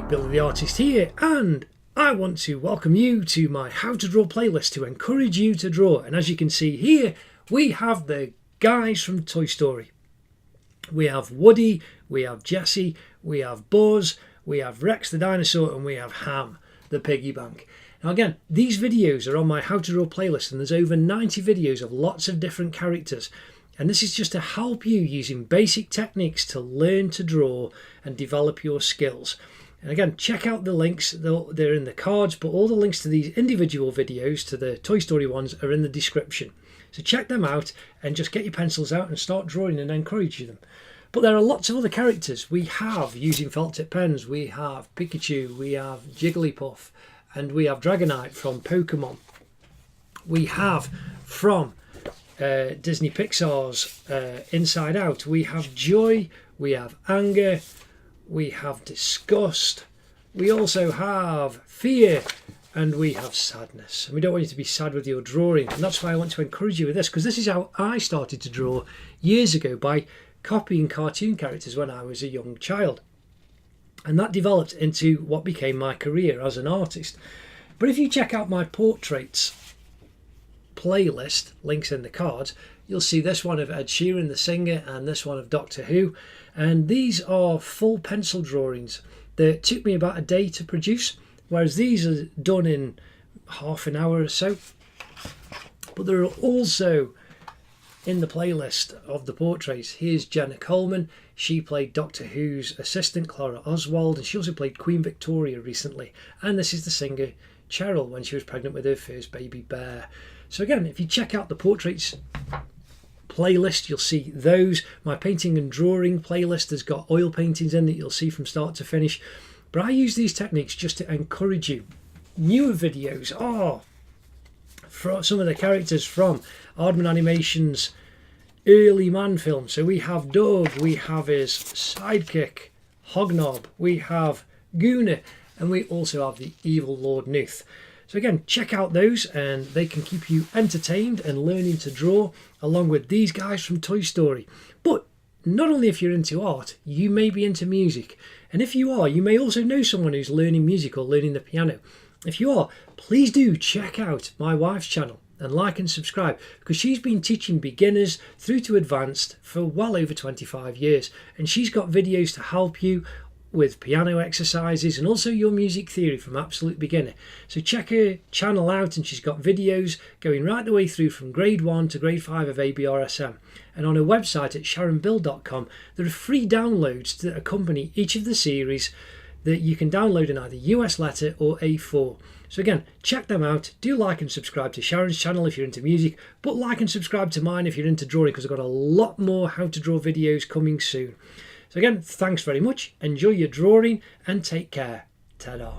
Billy the Artist here, and I want to welcome you to my How to Draw playlist to encourage you to draw. And as you can see here, we have the guys from Toy Story. We have Woody, we have Jessie, we have Buzz, we have Rex the dinosaur, and we have Ham the piggy bank. Now again, these videos are on my How to Draw playlist, and there's over 90 videos of lots of different characters. And this is just to help you using basic techniques to learn to draw and develop your skills. And again, check out the links, they're in the cards, but all the links to these individual videos, to the Toy Story ones, are in the description. So check them out and just get your pencils out and start drawing and encourage them. But there are lots of other characters we have using felt tip pens. We have Pikachu, we have Jigglypuff, and we have Dragonite from Pokemon. We have from Disney Pixar's Inside Out, we have joy, we have anger, we have disgust, we also have fear, and we have sadness. And we don't want you to be sad with your drawing, and that's why I want to encourage you with this, because this is how I started to draw years ago, by copying cartoon characters when I was a young child, and that developed into what became my career as an artist. But if you check out my portraits playlist, links in the cards, you'll see this one of Ed Sheeran the singer and this one of Doctor Who, and these are full pencil drawings that took me about a day to produce, whereas these are done in half an hour or so. But there are also in the playlist of the portraits, here's Jenna Coleman. She played Doctor Who's assistant Clara Oswald, and she also played Queen Victoria recently, and this is the singer Cheryl when she was pregnant with her first baby bear. So again, if you check out the portraits playlist, you'll see those. My painting and drawing playlist has got oil paintings in that you'll see from start to finish. But I use these techniques just to encourage you. Newer videos are for some of the characters from Aardman Animation's early Man film. So we have Doug, we have his sidekick Hognob, we have Gooner, and we also have the evil Lord Nuth. So again, check out those, and they can keep you entertained and learning to draw along with these guys from Toy Story. But not only if you're into art, you may be into music. And if you are, you may also know someone who's learning music or learning the piano. If you are, please do check out my wife's channel and like and subscribe, because she's been teaching beginners through to advanced for well over 25 years. And she's got videos to help you with piano exercises and also your music theory from absolute beginner. So check her channel out, and she's got videos going right the way through from grade 1 to grade 5 of ABRSM. And on her website at sharonbill.com, there are free downloads that accompany each of the series that you can download in either US letter or A4. So again, check them out. Do like and subscribe to Sharon's channel if you're into music, but like and subscribe to mine if you're into drawing, because I've got a lot more how to draw videos coming soon. So again, thanks very much. Enjoy your drawing and take care. Ta-da.